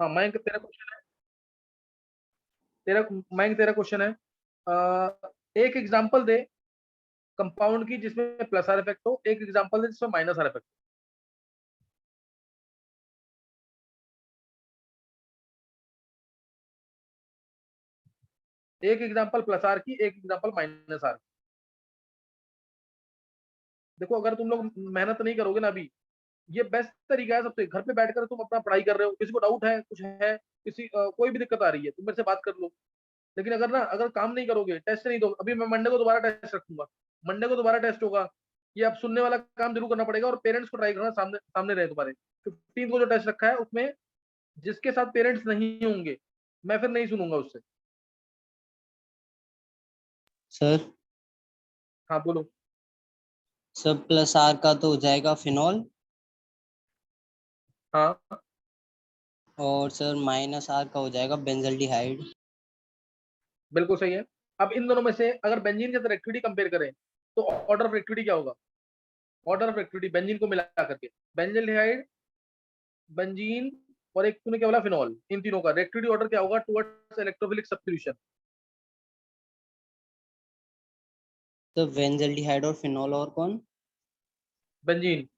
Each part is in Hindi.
हाँ मयंक तेरा क्वेश्चन है, तेरा मयंक तेरा क्वेश्चन है। एक एग्जांपल दे कंपाउंड की जिसमें प्लस आर इफेक्ट हो, एक एग्जांपल दे जिसमें माइनस आर इफेक्ट हो। एक एग्जांपल प्लस आर की, एक एग्जांपल माइनस आर की। देखो अगर तुम लोग मेहनत नहीं करोगे ना अभी, ये बेस्ट तरीका है सबसे। घर पे बैठकर तुम अपना पढ़ाई कर रहे हो, किसी को डाउट है, कुछ है, किसी कोई भी दिक्कत आ रही है, तुम मेरे से बात कर लो। लेकिन अगर ना, अगर काम नहीं करोगे, टेस्ट नहीं दो, अभी मैं मंडे को दोबारा टेस्ट रखूंगा, मंडे को दोबारा टेस्ट होगा, ये अब सुनने वाला काम जरूर करना पड़ेगा। और पेरेंट्स को ट्राई करना सामने सामने रहे तुम्हारे। 15 को जो टेस्ट रखा है उसमें जिसके साथ पेरेंट्स नहीं होंगे, मैं फिर नहीं सुनूंगा उससे। सर हाँ बोलो। सब प्लस आर का तो हो जाएगा फिनॉल, हाँ और सर माइनस आर का हो जाएगा बेंजल्डिहाइड। बिल्कुल सही है। अब इन दोनों में से अगर बेंजीन के साथ एक्टिविटी कंपेयर करें तो ऑर्डर ऑफ एक्टिविटी क्या होगा? ऑर्डर ऑफ एक्टिविटी बेंजीन को मिला करके, बेंजल्डिहाइड, बेंजीन और एक तूने क्या बोला, फिनॉल, इन तीनों का एक्टिविटी ऑर्डर क्या होगा टुवर्ड्स इलेक्ट्रोफिलिक सब्स्टिट्यूशन? तो बेंजल्डिहाइड और फिनॉल और कौन? बेंजीन।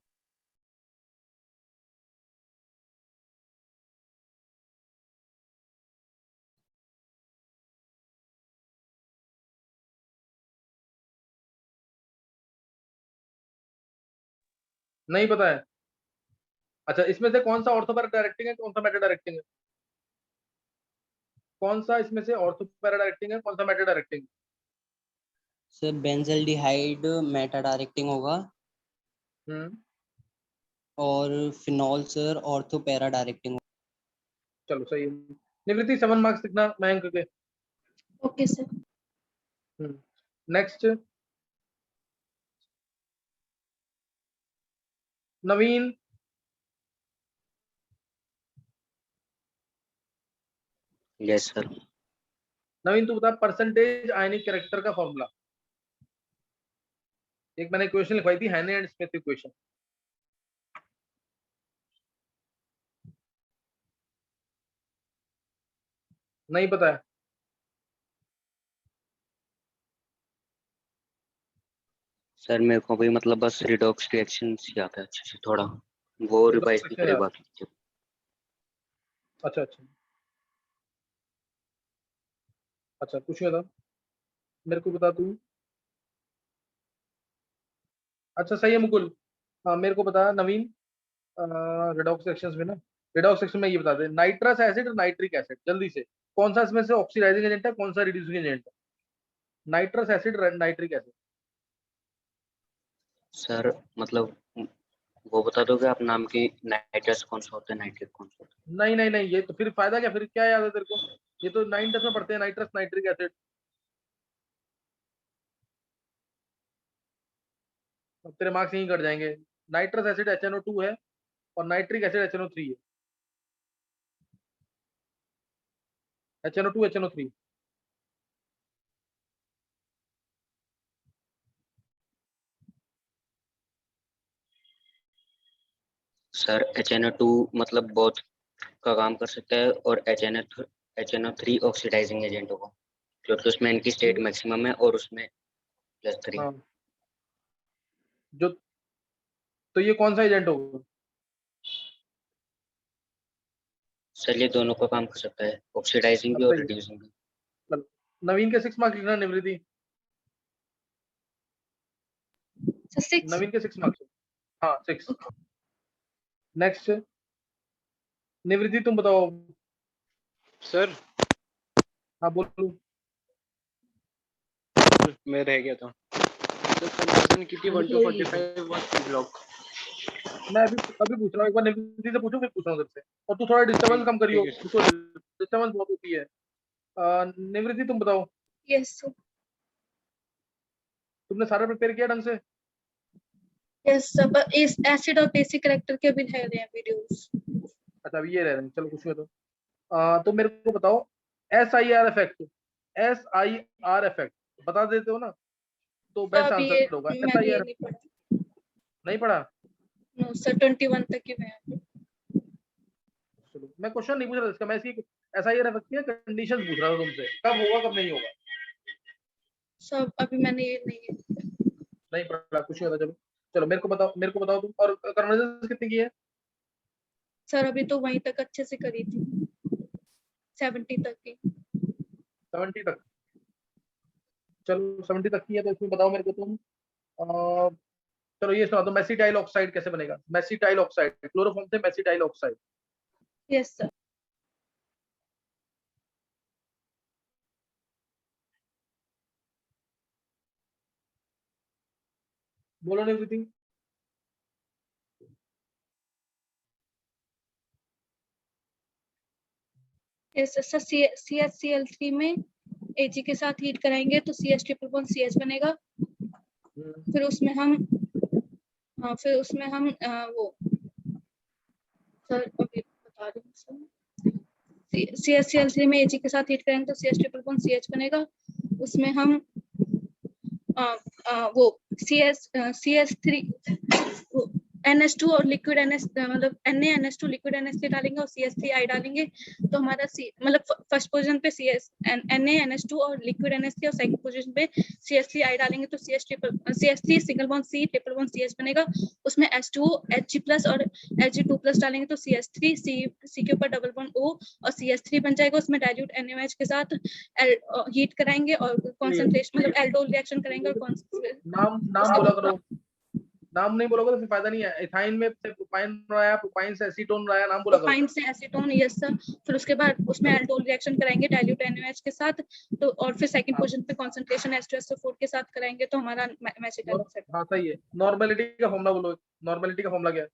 नहीं पता है? अच्छा, इसमें से कौन सा ऑर्थो पैरा डायरेक्टिंग है, कौन सा मेटा डायरेक्टिंग है? कौन सा इसमें से ऑर्थो पैरा डायरेक्टिंग है, कौन सा meta directing? Sir benzaldehyde meta directing होगा, हम्म। और phenol sir ortho para directing. चलो सही है। निवृत्ति 7 मार्क्स लिखना मयंक के। Okay sir. Next Naveen. Yes sir. Naveen तू बता परसेंटेज आयनिक कैरेक्टर का फॉर्मूला। एक मैंने इक्वेशन लिखवाई थी, हैने एंड स्मिथ इक्वेशन। नहीं पता है? सर मेरे को भी मतलब बस रिडॉक्स रिएक्शन ही आता है अच्छे से, थोड़ा वो रिवाइज भी करे बाकी। अच्छा अच्छा अच्छा, कुछ बता, मेरे को बता तू। अच्छा सही है मुकुल। हाँ मेरे को बता नवीन, रिडॉक्स रिएक्शंस में ना, रिडॉक्स रिएक्शन में ये बता दे, नाइट्रस एसिड और नाइट्रिक एसिड, जल्दी से कौन सा इसमें से ऑक्सीडाइजिंग एजेंट है, कौन सा रिड्यूसिंग एजेंट है? Nitrous acid, nitric acid. Sir मतलब वो बता दोगे आप नाम की, नाइट्रस कौन सा होता है, नाइट्रिक कौन सा होता नहीं नहीं नहीं, ये तो फिर फायदा क्या, फिर क्या याद है तेरे को? ये तो 9 10 में पढ़ते हैं, नाइट्रस नाइट्रिक एसिड। अब तेरे मार्क्स यहीं कट जाएंगे। नाइट्रस एसिड HNO2 है और नाइट्रिक एसिड HNO3 है। HNO2 HNO3। है? सर HNO2 मतलब बहुत का काम कर सकता है, और HNO3 ऑक्सीडाइजिंग एजेंट होगा, क्योंकि उसमें इनकी स्टेट मैक्सिमम है और उसमें +3। हाँ जो, तो ये कौन सा एजेंट होगा? सर ये दोनों का काम कर सकता है, ऑक्सीडाइजिंग भी अब और सही है। रिड्यूसिंग भी। चलो नवीन के 6 मार्क्स लिखना निवृत्ति। सर 6। नवीन के 6 मार्क्स। हाँ 6। नेक्स्ट निवृत्ति तुम बताओ। सर हाँ बोलो। मैं रह गया था। तो कंजर्वेशन की थी 1 to 45 वाज पी ब्लॉक। मैं अभी अभी पूछ रहा हूँ, एक बार निवृत्ति से पूछो, फिर पूछ रहा हूँ तेरे से। और तू थोड़ा डिस्टर्बेंस कम करियो, ठीक है उसको डिस्टर्बेंस बहुत होती है। निवृत्ति तुम बताओ, यस सर। तुमने सारा प्रिपेयर किया ढंग से? यस सर, पर इस एसिड और बेसिक कैरेक्टर के भी रह रहे हैं वीडियोस। अच्छा अभी ये रह रहे हैं, चलो कुछ नहीं। तो मेरे को बताओ SIR इफेक्ट, SIR इफेक्ट बता देते हो ना तो तो बेस्ट अभी ये आंसर होगा। मैंने ये SIR नहीं पढ़ा। नहीं पढ़ा? नो सर, 21 तक ही मैं। चलो मैं क्वेश्चन नहीं पूछ रहा इसका, मैं इसकी ऐसा ही रख के कंडीशन पूछ रहा था तुमसे, कब होगा कब नहीं होगा। सर अभी मैंने ये नहीं पढ़ा, कुछ नहीं होता। चलो चलो मेरे को बताओ तुम, और कन्वर्जेंस कितनी की है? सर अभी तो वहीं तक अच्छे से करी थी, 70 तक की। 70 तक, चलो 70 तक की है, तो इसमें बताओ मेरे को तुम। चलो ये सुना दो, मेसिटाइल ऑक्साइड कैसे बनेगा? मेसिटाइल ऑक्साइड, क्लोरोफॉर्म से मेसिटाइल ऑक्साइड। Yes sir. बोलो नहीं एवरीथिंग। यस सर, CH3 में Ag के साथ हीट कराएंगे तो CH ट्रिपल बॉन्ड CH बनेगा। फिर उसमें हम वो सर अभी बता रही हूँ सर, CH3 में Ag के साथ हीट करेंगे तो CH ट्रिपल बॉन्ड CH बनेगा। उसमें हम वो CH3 NH2 और लिक्विड NH मतलब NaNH2 लिक्विड NH3 डालेंगे और CH3I डालेंगे तो हमारा मतलब फर्स्ट पोजीशन पे NaNH2 और लिक्विड NH3 और सेकंड पोजीशन पे CH3I डालेंगे तो CH3 single bond C triple bond CH बनेगा। उसमें H2O Hg+ और Hg2+ डालेंगे तो CH3 C के ऊपर डबल बॉन्ड O और CH3 बन जाएगा। उसमें डाइल्यूट NaOH के साथ हीट कराएंगे और कॉन्सेंट्रेशन मतलब एल्डोल रिएक्शन करेंगे और नाम बोला करो, नाम नहीं बोलोगे तो फिर फायदा नहीं है। एथाइन में से प्रोपाइन बनाया, प्रोपाइन से एसीटोन बनाया, नाम बोला करो। प्रोपाइन से एसीटोन, यस सर। फिर उसके बाद उसमें एल्डोल रिएक्शन कराएंगे डाइल्यूट NaOH के साथ तो, और फिर सेकंड पोजीशन पे कंसंट्रेशन H2SO4 के साथ कराएंगे तो हमारा मेसिटाइल ऑक्साइड। हाँ सही है। नॉर्मेलिटी का फॉर्मूला बोलो, नॉर्मेलिटी का फॉर्मूला क्या है?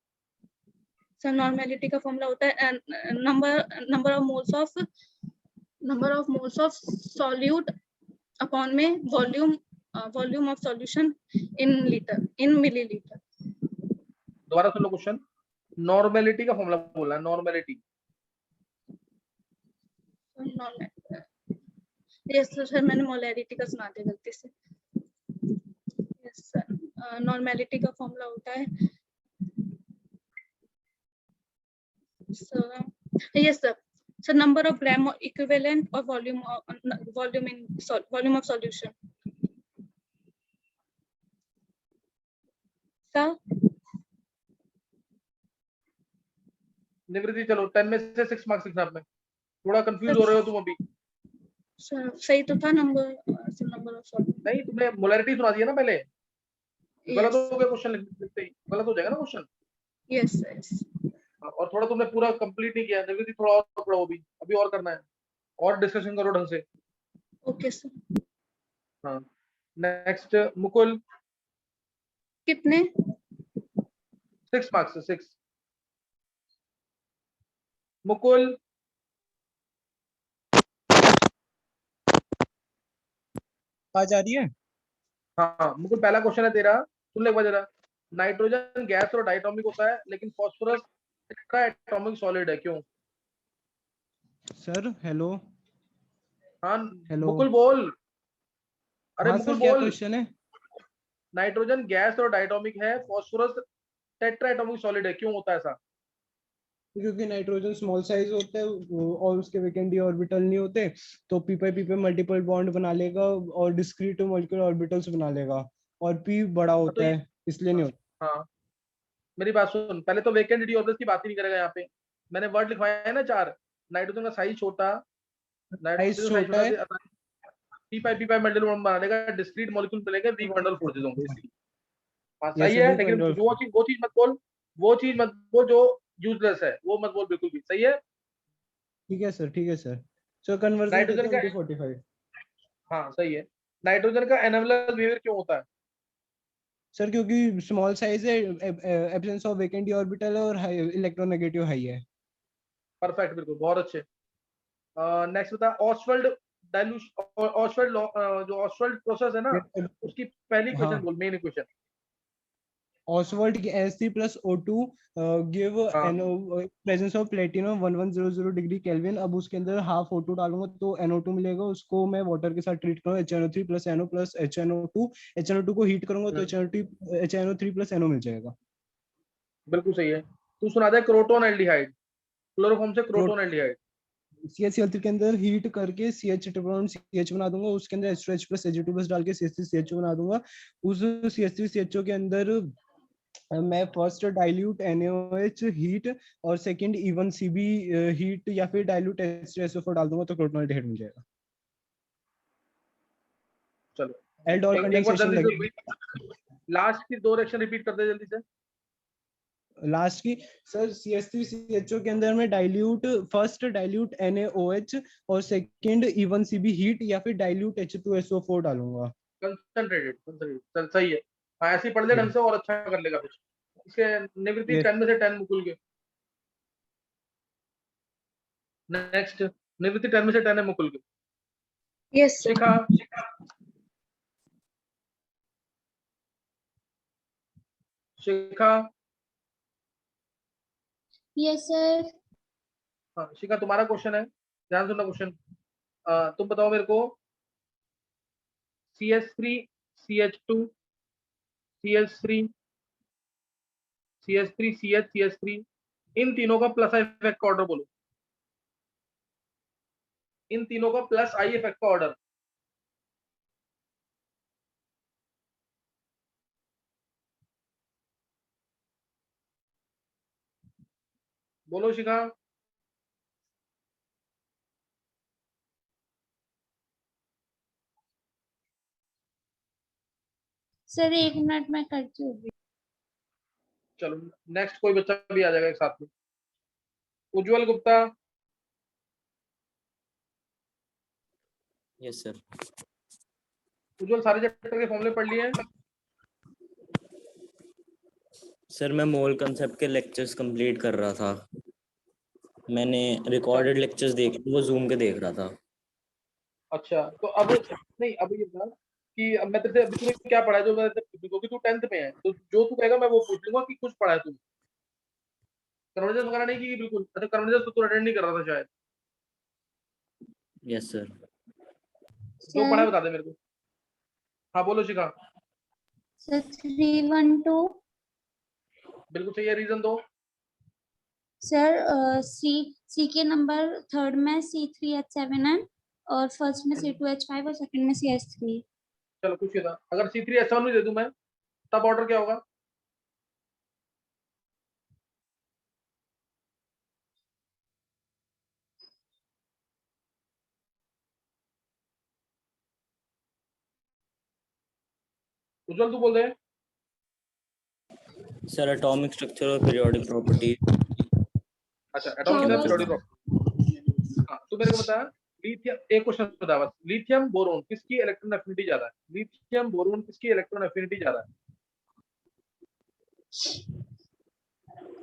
सर नॉर्मेलिटी का फॉर्मूला होता है number of moles of solute upon में volume of solution in millilitre. दोबारा सुन लो क्वेश्चन, नॉर्मेलिटी का फॉर्मूला बोलना है, नॉर्मेलिटी। यस सर, मैंने मोलैरिटी का सुना दिया गलती से। यस सर, नॉर्मेलिटी का फॉर्मूला होता है yes sir number of gram equivalent और volume of solution. Sir Nivritti चलो 10 में से 6 मार्क्स लिखना आपने, थोड़ा कंफ्यूज हो रहे हो तुम अभी। सर सही तो था नंबर ऑफ सॉल्यूशन। नहीं तुमने मोलैरिटी सुना दिया ना पहले, गलत यस हो गया क्वेश्चन लिखते ही, गलत हो जाएगा ना क्वेश्चन। यस और थोड़ा तुमने पूरा कंप्लीट नहीं किया, निवृत्ति थोड़ा और पढ़ो, अभी और करना है, और डिस्कशन करो ढंग से। Okay sir. हाँ नेक्स्ट मुकुल, कितने? 6 मार्क्स, 6। मुकुल आ जा रही है? हाँ मुकुल पहला क्वेश्चन है तेरा, सुन ले एक बार जरा। नाइट्रोजन गैस और डायटोमिक होता है लेकिन फास्फोरस टेट्राएटॉमिक सॉलिड है, क्यों? Sir hello. हाँ हेलो। मुकुल बोल, अरे हाँ मुकुल सर, क्या बोल। क्वेश्चन है? नाइट्रोजन गैस और डायटोमिक है, फास्फोरस टेट्राएटॉमिक सॉलिड है, क्यों होता है ऐसा? क्योंकि नाइट्रोजन स्मॉल साइज होता है और उसके वैकेंडी ऑर्बिटल नहीं होते, तो पी पे मल्टीपल बॉन्ड बना लेगा और डिस्क्रीट मॉलिक्यूलर ऑर्बिटल्स बना लेगा, और पी बड़ा तो होता है इसलिए नहीं होता। हाँ मेरी बात सुन, पहले तो वेकेंट डी ऑर्बिटल्स की बात ही नहीं करेगा यहाँ पे। मैंने वर्ड लिखवाया है ना 4, नाइट्रोजन का साइज छोटा, साइज नाइट्रोजन साइज छोटा है। छोटा पी पाई मल्टीपल बॉन्ड बना लेगा, डिस्क्रीट मॉलिक्यूल मिलेगा, वीक बंडल फोर्सेस होंगे इसलिए। हाँ यस सही सर, है, वीक लेकिन बंडल। वो चीज मत बोल, जो यूजलेस है वो मत बोल बिल्कुल भी। सही है, ठीक है सर, ठीक है सर। सो कन्वर्जन नाइट्रोजन देते का, हैं 45। हाँ सही है। नाइट्रोजन का एनाबुलर बिहेवियर क्यों होता है? सर क्योंकि स्मॉल साइज है, एब्सेंस ऑफ वैकेंडी ऑर्बिटल है और इलेक्ट्रोनेगेटिव हाई है। परफेक्ट, बिल्कुल बहुत अच्छे। नेक्स्ट बता, ऑसवेल्ड डाइल्यूशन, ऑसवेल्ड जो ऑसवेल्ड प्रोसेस है ना, उसकी पहली हाँ, इक्वेशन बोल, मेन इक्वेशन। Oswald की S3 plus O2 give हाँ presence of platinum 1100 degree kelvin. अब उसके अंदर हाफ O2 डालूंगा तो NO2 मिलेगा, उसको मैं वाटर के साथ ट्रीट करूंगा, HNO3 plus NO plus HNO2। HNO2 को हीट करूंगा तो HNO3 plus NO मिल जाएगा। बिल्कुल सही है। तू सुना दे क्रोटोन एल्डिहाइड। क्लोरोफॉर्म से क्रोटोन एल्डिहाइड। CH3 के अंदर हीट करके CH ट्रिपल बॉन्ड CH बना दूंगा, उसके अंदर H2H प्लस Ag2 बस डाल के CH3CHO बना दूंगा। उस CH3CHO के अंदर मैं फर्स्ट डाइल्यूट NaOH हीट और सेकंड E1CB हीट या फिर डाइल्यूट H2SO4 डाल दूंगा तो क्रोटोन एल्डिहाइड मिल जाएगा। चलो एल्डोल एक बार कंडेंसेशन जल्दी लगेगी। से लास्ट की 2 रिएक्शन रिपीट कर दे जल्दी से। लास्ट की सर CH3CHO के अंदर में डाइल्यूट फर्स्ट डाइल्यूट NaOH और सेकंड E1CB हीट या फिर डाइल्यूट H2SO4 डालूंगा। कंसंट्रेटेड सही है। हाँ ऐसे ही पढ़ ले ढंग से और अच्छा कर लेगा फिर। इसके निवृत्ति 10 में से 10 मुकुल के। नेक्स्ट निवृत्ति 10 में से 10 है मुकुल के। Yes sir. Shikha yes sir. हाँ शिखा तुम्हारा क्वेश्चन है, ध्यान सुनना क्वेश्चन। तुम बताओ मेरे को CH3 CH2 CH3 CH3 CH CH3 इन तीनों का प्लस आई इफेक्ट का ऑर्डर बोलो। इन तीनों का प्लस आई इफेक्ट का ऑर्डर। बोलो शिखा। सर 1 मिनट में करती हूँ। चलो नेक्स्ट कोई बच्चा भी आ जाएगा एक साथ में। उज्जवल गुप्ता। Yes sir. उज्जवल सारे चैप्टर के फॉर्मूले पढ़ लिए हैं? सर मैं मोल कंसेप्ट के लेक्चर्स कंप्लीट कर रहा था, मैंने रिकॉर्डेड लेक्चर्स देखे, वो जूम के देख रहा था। अच्छा तो अब नहीं, अब ये बता कि अब मैं तेरे से अभी तूने क्या पढ़ा है, जो मैं क्योंकि तू 10th में है तो जो तू कहेगा मैं वो पूछ लूंगा कि कुछ पढ़ा है तूने। कन्वर्जेंस वगैरह नहीं की बिल्कुल? अच्छा कन्वर्जेंस तो तू अटेंड नहीं कर रहा था शायद। Yes sir. जो पढ़ा है बता दे मेरे को। हाँ बोलो शिखा। सर 312। बिल्कुल सही है, रीजन दो। सर सी के नंबर थर्ड में C3H7 है और फर्स्ट में C2H5 और सेकंड में CH3। चलो कुछ था, अगर C3H7 भी दे दूं मैं तब ऑर्डर क्या होगा? उज्जवल तू बोल दे। सर एटॉमिक स्ट्रक्चर और पीरियोडिक प्रॉपर्टी। अच्छा एटॉमिक पीरियोडिक प्रॉपर्टी। हाँ तू मेरे को बता, लिथियम एक क्वेश्चन बता बस, लिथियम बोरोन किसकी इलेक्ट्रॉन एफिनिटी ज्यादा है? लिथियम बोरोन किसकी इलेक्ट्रॉन एफिनिटी ज्यादा है?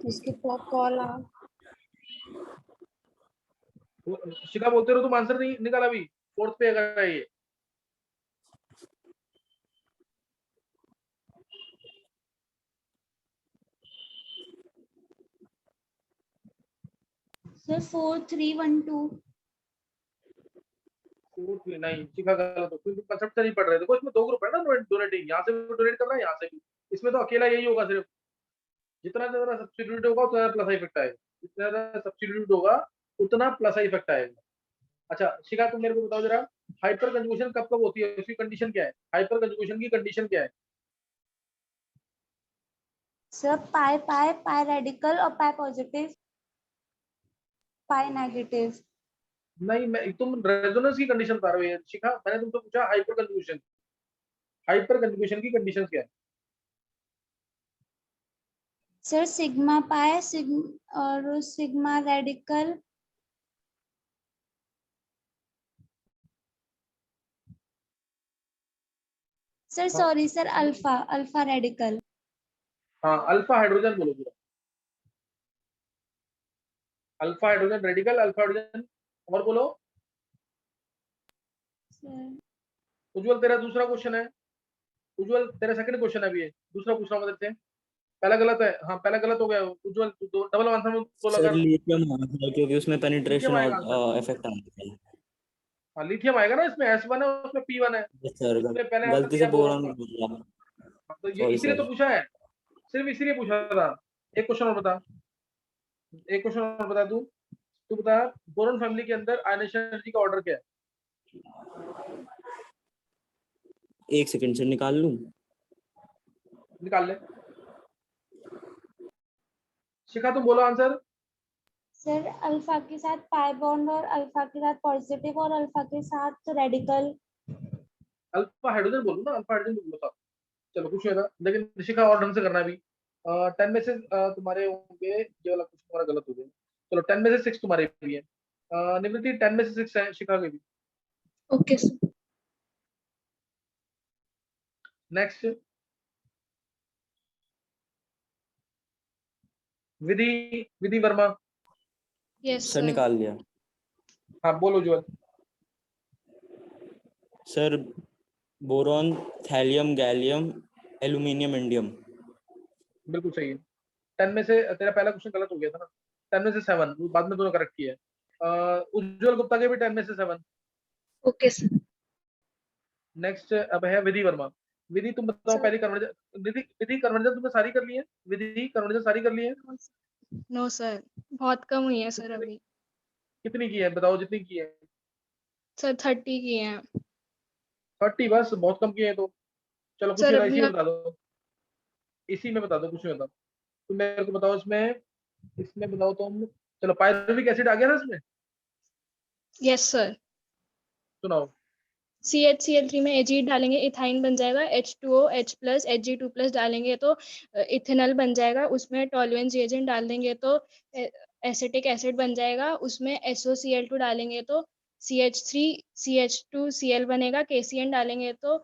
इसके कॉल आ। शिखा बोलते रहो, तुम आंसर नहीं निकाला अभी, 4th पे अगर है ये। सर 4312। 4 नहीं शिखा गलत हो, क्योंकि कंसेप्ट नहीं पढ़ रहे। देखो इसमें 2 ग्रुप है ना डोनेटिंग, यहाँ से भी डोनेट कर रहा है यहाँ से भी। इसमें तो अकेला यही होगा सिर्फ, जितना ज्यादा सब्स्टिट्यूट होगा उतना प्लस आई इफेक्ट आएगा, जितना ज्यादा सब्स्टिट्यूट होगा उतना प्लस आई इफेक्ट आएगा। अच्छा शिखा तुम मेरे को बताओ जरा, हाइपर कंजुगेशन कब कब होती है, उसकी कंडीशन क्या है? हाइपर कंजुगेशन की कंडीशन क्या है? सर पाई पाई पाई रेडिकल और पाई पॉजिटिव पाई नेगेटिव। नहीं मैं, तुम रेजोनेंस की कंडीशन बता रहे हो शिखा, मैंने तुमसे पूछा हाइपर कंजुगेशन। हाइपर कंजुगेशन की कंडीशन क्या है? सर सिग्मा पाई और sigma radical. Sir sorry sir alpha alpha radical. हाँ अल्फा हाइड्रोजन बोलो पूरा, alpha hydrogen radical, alpha hydrogen. और बोलो सर उज्जवल तेरा दूसरा क्वेश्चन है। उज्जवल तेरा सेकंड क्वेश्चन है अभी, दूसरा पूछ रहा हूं तेरे से। पहला गलत है, हाँ पहला गलत हो गया उज्जवल, डबल आंसर में बोला सर कर। लिथियम आएगा क्योंकि उसमें पेनिट्रेशन आएगा आंसर। और इफेक्ट आता है। हाँ लिथियम आएगा ना, इसमें S1 है उसमें P1 है। यस सर, इसमें पहले आंसर गलती से दिया बोरोन बोरॉन का। बोला। हाँ, तो ये सॉरी इसीलिए तो सर। पूछा है, सिर्फ इसीलिए पूछा था। एक क्वेश्चन और बता, एक क्वेश्चन और बता तू। तू बता बोरॉन फैमिली के अंदर आयनेशन एनर्जी का ऑर्डर क्या है? एक सेकंड से निकाल लूं। निकाल ले। शिखा तुम बोलो आंसर। सर अल्फा के साथ पाई बॉन्ड और अल्फा के साथ पॉजिटिव और अल्फा के साथ रेडिकल। अल्फा हाइड्रोजन बोलो ना, अल्फा हाइड्रोजन बोलो था। चलो कुछ नहीं होगा, लेकिन शिखा और ढंग से करना भी। 10 में से तुम्हारे होंगे, ये वाला कुछ तुम्हारा गलत हो गया। चलो 10 में से 6 तुम्हारे भी है। निवृत्ति 10 में से 6 है शिखा के भी। Okay sir. Next Vidhi, Vidhi Verma. Yes sir sir. निकाल लिया। हाँ बोलो Jwal. Sir boron, thallium, gallium, aluminium, indium. बिल्कुल सही है। 10 में से तेरा पहला क्वेश्चन गलत हो गया था ना। 10 में से 7 बाद में दोनों करेक्ट किया है। उज्जवल गुप्ता के भी 10 में से 7। Okay sir. नेक्स्ट अब है विधि वर्मा। विधि तुम बताओ सर। पहली कन्वर्जन। विधि विधि कन्वर्जन तुमने सारी कर ली है? विधि कन्वर्जन सारी कर ली है? नो सर, बहुत कम हुई है सर अभी। कितनी की है बताओ, जितनी की है। सर 30 की हैं। 30 बस, बहुत कम की है तो। चलो कुछ सर नहीं होता, इसी में अब बता दो, इसी में बता दो, कुछ नहीं होता। तुम मेरे को बताओ इसमें, इसमें बताओ तुम। चलो पायरुविक एसिड आ गया ना इसमें? Yes sir. सुनाओ। CHCl3 में Ag डालेंगे, इथाइन बन जाएगा। H2OH प्लस Hg2 प्लस डालेंगे तो इथेनॉल बन जाएगा। उसमें टॉलुएंट रिएजेंट डाल देंगे तो एसिटिक एसिड बन जाएगा। उसमें SOCl2 डालेंगे तो CH3CH2Cl बनेगा। KCN डालेंगे तो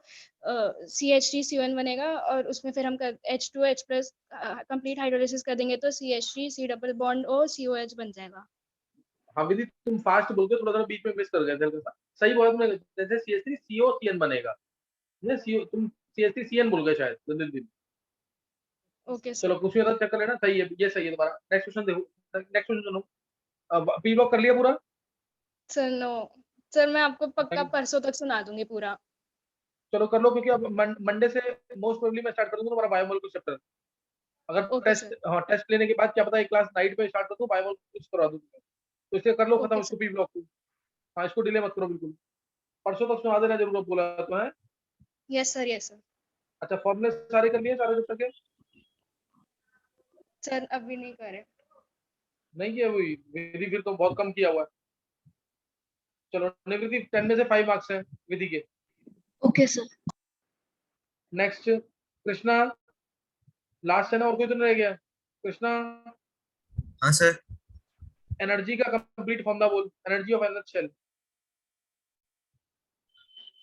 CH3C1 बनेगा। और उसमें फिर हम H2H प्लस कंप्लीट हाइड्रोलिसिस कर देंगे तो CH3C double bond O COH बन जाएगा। हाँ विधि तुम फास्ट बोल के थोड़ा थोड़ा बीच में मिस कर गए थे हल्का सा। सही बोला तुमने, जैसे CH3COCN बनेगा। तुम CH3CN बोल गए शायद दिन। Okay sir. चलो कुछ नहीं होता, चेक कर लेना, सही है, ये सही है तुम्हारा। नेक्स्ट क्वेश्चन देखो, नेक्स्ट क्वेश्चन सुनो। पी ब्लॉक कर लिया पूरा? सर नो सर, मैं आपको पक्का परसों तक सुना दूंगी पूरा। चलो कर लो, क्योंकि अब मंडे से मोस्ट प्रोबेबली मैं स्टार्ट कर दूंगा तुम्हारा बायोमोलिक्यूलर चैप्टर। अगर ओके टेस्ट, सर। हाँ टेस्ट लेने के बाद क्या पता एक क्लास नाइट पे स्टार्ट कर दूं, बायोमोलिक्यूलर करवा दूं तुम्हें। तो इसे कर लो खत्म, ओके इसको सर। पी ब्लॉक को। हाँ इसको डिले मत करो बिल्कुल। परसों तक सुना देना जरूर, बोला तो है। Yes sir, yes sir. अच्छा फॉर्मूले सारे कर लिए, सारे चैप्टर के? सर अभी नहीं करे। नहीं किया वही विधि, फिर तो बहुत कम किया हुआ है। चलो निवृत्ति 10 में से 5 मार्क्स है विधि के। Okay sir. Next Krishna, last है ना, और कोई तो नहीं रह गया? कृष्णा हाँ सर। एनर्जी का कंप्लीट फॉर्मूला बोल, energy of energy shell.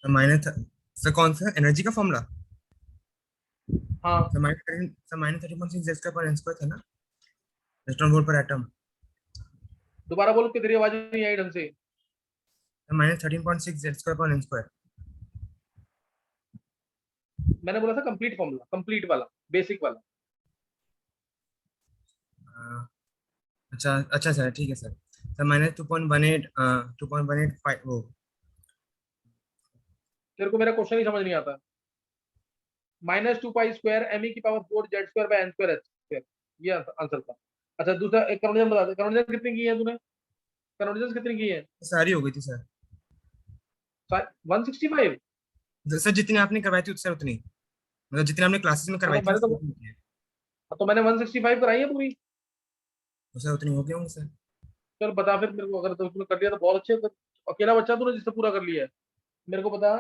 Minus sir कौन सा एनर्जी का फॉर्मूला? हाँ सर माइनस 30.6 Z स्क्वायर पर n स्क्वायर था ना, इलेक्ट्रॉन वोल्ट पर एटम। दोबारा बोलो कि तेरी आवाज नहीं आई ढंग से। माइनस 13.6 Z स्क्वायर पर n स्क्वायर। मैंने बोला था कंप्लीट फॉर्मूला, कंप्लीट वाला, बेसिक वाला। अच्छा अच्छा सर, ठीक है सर। सर माइनस 2.18 वो। तेरे को मेरा क्वेश्चन ही समझ नहीं आता। -2 पाई स्क्वायर ME की power 4 Z square by N square H square, ये आंसर था। अच्छा दूसरा एक कन्वर्जन बता दे, कन्वर्जन कितनी की है तूने? कन्वर्जन कितनी की है? सारी हो गई थी सर। 165? सर जितनी आपने करवाई थी सर उतनी, मतलब जितनी हमने क्लासेस में करवाई थी मैंने सर, उतनी की है। तो मैंने 165 कराई है पूरी। तो सर उतनी हो गई होंगी सर। चल बता फिर मेरे को, अगर तूने कर लिया तो बहुत अच्छे। अकेला बच्चा तूने जिससे पूरा कर लिया है। मेरे को बता,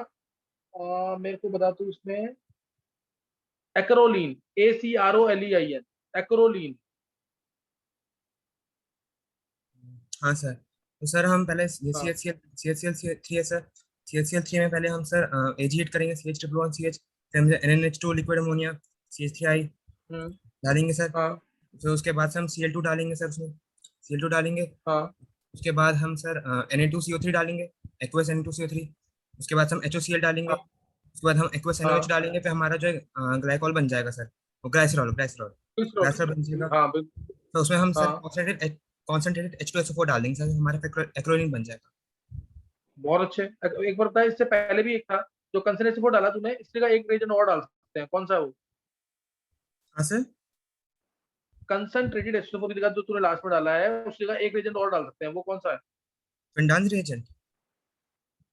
मेरे को बता तू इसमें एक्रोलीन, ACROLEIN, एक्रोलीन। हाँ सर। तो सर हम पहले हाँ CHCl3 है सर। CHCl3 में पहले हम सर AG ऐड करेंगे, CH1CH, फिर हम NNH2 लिक्विड अमोनिया, CH3I हम्म, डालेंगे सर। हाँ फिर उसके बाद से हम Cl2 डालेंगे सर, उसमें Cl2 डालेंगे। हाँ उसके बाद हम सर Na2CO3 डालेंगे, एक्वस Na2CO3। उसके बाद हम HOCl डालेंगे। हाँ उसके बाद हम एक्वस NOH हाँ डालेंगे, फिर हमारा जो है ग्लाइकॉल बन जाएगा सर, वो ग्लाइसरॉल ग्लाइसरॉल ग्लाइसरॉल बन जाएगा। हाँ बिल्कुल। तो उसमें हम सर हाँ कॉन्सेंट्रेटेड H2SO4 डालेंगे सर, हमारा एक्रोलीन बन जाएगा। बहुत अच्छे। एक बार बता, इससे पहले भी एक था जो कंसनट्रेशन फोर डाला तूने, इसका एक रीजन और डाल सकते हैं, कौन सा है वो? हाँ सर। कंसंट्रेटेड H2O4 की जगह जो तूने लास्ट में डाला है उस जगह एक रिएजेंट और डाल सकते हैं, वो कौन सा है? पेंडांस रिएजेंट।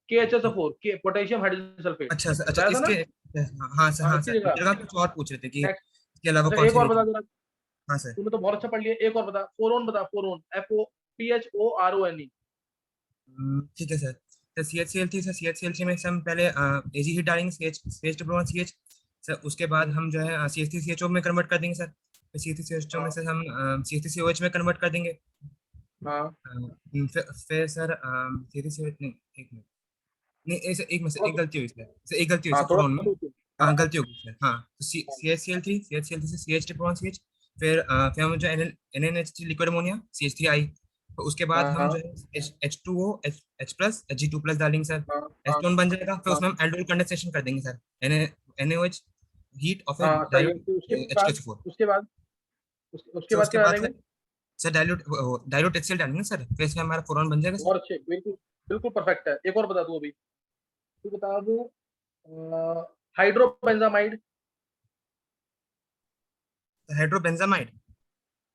KHSO4 के पोटेशियम हाइड्रोजन सल्फेट अच्छा सर, अच्छा बताया था ना? इसके, हाँ सर, हाँ हाँ इसकी सर, जगह मेरे को कुछ और पूछ रहे थे कि नेक्स्ट। इसके अलावा अच्छा कौन एक से और बता रिएजेंट। जरा, हाँ सर। तूने तो बहुत अच्छा पढ़ लिया, एक और बता, फोरोन बता, फोरोन FOPHORONE। ठीक है सर। तो CHCl3 सर, CHCl3 में से हम पहले AG हीट डालेंगे, CH सर, उसके बाद हम जो है CH3CHO में कन्वर्ट कर देंगे सर, फिर CH3CHO में से हम CH3COH में कन्वर्ट कर देंगे। हाँ फिर सर CH3COH नहीं, एक मिनट, नहीं ऐसे एक मिनट, एक गलती हुई सर, एक गलती हुई हाँ सर थोड़ा फ्लोरोन में। सोचो। हाँ हाँ गलती हो गई सर, हाँ। तो CHCl3 से CH3CH, फिर हम जो NaNH3 लिक्विड अमोनिया CH3I, तो उसके बाद हम हाँ जो है H2O H plus Hg2 plus डालेंगे सर, हाँ हाँ एसीटोन बन जाएगा। फिर हाँ उसमें हम एल्डोल कंडेंसेशन कर देंगे सर, NaOH हीट और फिर हाँ सही है। तो उसके डाइल्यूट बाद H2SO4। उसके बाद उसके सर बाद उसके क्या बाद डालेंगे? सर डाइल्यूट HCl डालेंगे सर, फिर इसमें हमारा फोरन बन जाएगा सर। और अच्छे, बिल्कुल बिल्कुल परफेक्ट है। एक और बता तू अभी, तू बता दो हाइड्रोबेंजामाइड। हाइड्रोबेंजामाइड,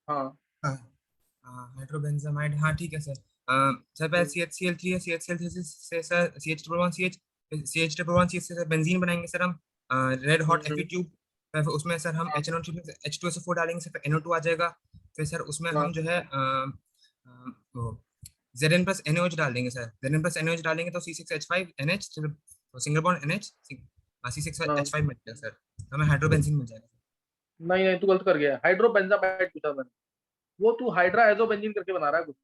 हाँ हाँ हाइड्रोबेंजामाइड, हाँ ठीक है सर। सर पहले CHCl3 है, CHCl3 से सर CH1CH से बेंजीन बनाएंगे सर हम, रेड हॉट हम्म, Fe ट्यूब। फिर उसमें सर हम हाँ H2SO4 डालेंगे सर, फिर NO2 आ जाएगा। फिर सर उसमें हाँ हम जो है Zn प्लस NaOH डाल देंगे सर, Zn प्लस NaOH डालेंगे तो C6H5NH, सिंगल बॉन्ड NH, हाँ। C6H5 मिल जाएगा सर, हमें हाइड्रोबेंजीन मिल जाएगा। नहीं नहीं, तू गलत कर गया, हाइड्रोबेंजामाइड पूछा मैंने, वो तू हाइड्रा एजोबेंजीन करके बना रहा है कुछ।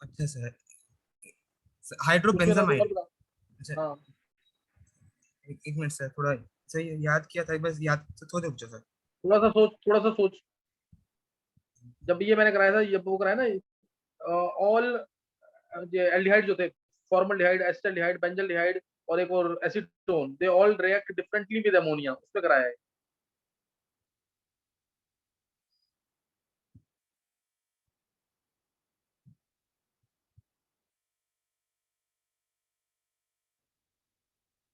अच्छा सर, कुछ नहीं था, तू और हाइड्रोबेंजामाइड। बता। अच्छा, हाँ एक मिनट सर, थोड़ा सही याद किया था, बस याद तो थोड़े रुक जाओ सर। थोड़ा सा सोच, थोड़ा सा सोच। जब ये मैंने कराया था, जब वो कराया ना ऑल एल्डिहाइड जो थे, फॉर्मल्डिहाइड, एसिटाल्डिहाइड, बेंजल्डिहाइड और एक और acetone, they all react differently with ammonia, उस पे कराया है।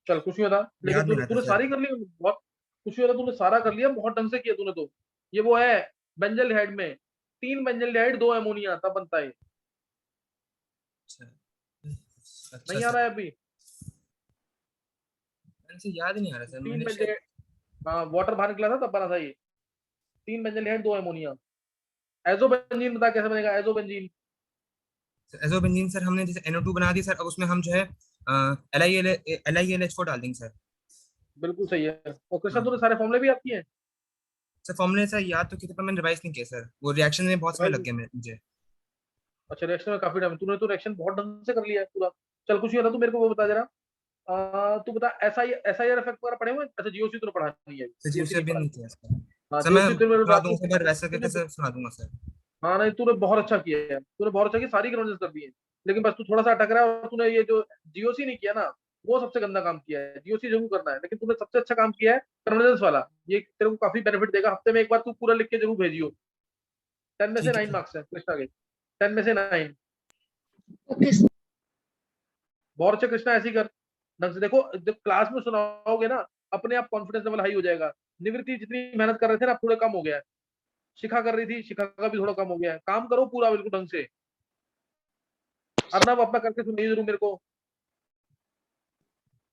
चल कुछ नहीं होता, लेकिन याद नहीं तूने आता तूने सर। सारी कर ली, बहुत कुछ नहीं होता, तूने सारा कर लिया, बहुत ढंग से किया तूने तो। ये वो है बेंजल्डिहाइड में 3 बेंजल्डिहाइड 2 अमोनिया, तब बनता है। अच्छा, अच्छा नहीं आ सर, रहा है अभी? मैंने से याद ही नहीं आ रहा सर, 3 मैंने शायद। बेंजल्डिहाइड, हाँ वाटर बाहर निकला था तब बना था ये। 3 बेंजल्डिहाइड 2 अमोनिया। एजोबेंजीन बता कैसे बनेगा एजोबेंजीन? एजोबेंजीन सर, हमने जैसे NO2 बना दी सर, अब उसमें हम जो है LiAlH4 डाल देंगे सर। बिल्कुल सही है। और कृष्णा, तूने हाँ सारे फॉर्मूले भी आपकी हैं? सर, फॉर्मूले सर याद तो किए थे, पर मैंने रिवाइज नहीं किया सर, वो रिएक्शन में बहुत समय लग गया मुझे। अच्छा रिएक्शन में काफी टाइम, तूने तो रिएक्शन बहुत ढंग से कर लिया है पूरा। चल कुछ नहीं होता, तू मेरे को वो बता जरा, तू बता SI SIR इफेक्ट वगैरह पढ़े हुए हैं? अच्छा जीओसी तूने पढ़ा नहीं है, सर जी जीओसी उसे नहीं भी पढ़ा। नहीं किया सर। हाँ सर मैं जीओसी तेरे सुना बाकी दूंगा सर, वैसा करके तूने, सर सुना दूंगा सर। हाँ नहीं तूने बहुत अच्छा किया है, तूने बहुत अच्छा किया, सारी कन्वर्जेंस कर दी है। लेकिन बस तू थोड़ा सा अटक रहा है, और तूने ये जो जीओसी नहीं किया ना, वो सबसे गंदा काम किया है। जीओसी जरूर करना है, लेकिन तूने सबसे अच्छा काम किया है कन्वर्जेंस वाला। ये तेरे को काफी बेनिफिट देगा, हफ्ते में एक बार तू पूरा लिख के जरूर भेजियो। 10 में से ठीक है 9 सर। मार्क्स है कृष्णा के, 10 में से 9। ओके बहुत अच्छा कृष्णा, ऐसे ही कर ढंग से। देखो जब क्लास में सुनाओगे ना, अपने आप कॉन्फिडेंस लेवल हाई हो जाएगा। निवृत्ति जितनी मेहनत कर रहे थे ना, थोड़ा कम हो गया है। शिखा कर रही थी, शिखा का भी थोड़ा कम हो गया है। काम करो पूरा बिल्कुल ढंग से। अर्नब अपना करके सुनिए जरूर मेरे को।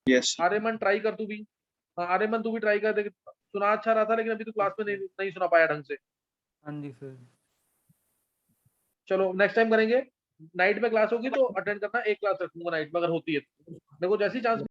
यस आर्यमन ट्राई कर तू भी। हाँ आर्यमन तू भी ट्राई कर, देख सुना अच्छा रहा था, लेकिन अभी तू क्लास में नहीं सुना पाया ढंग से। हाँ जी सर। चलो नेक्स्ट टाइम करेंगे। नाइट में क्लास होगी तो अटेंड करना, एक क्लास रखूंगा नाइट में अगर होती है तो। देखो जैसी चांस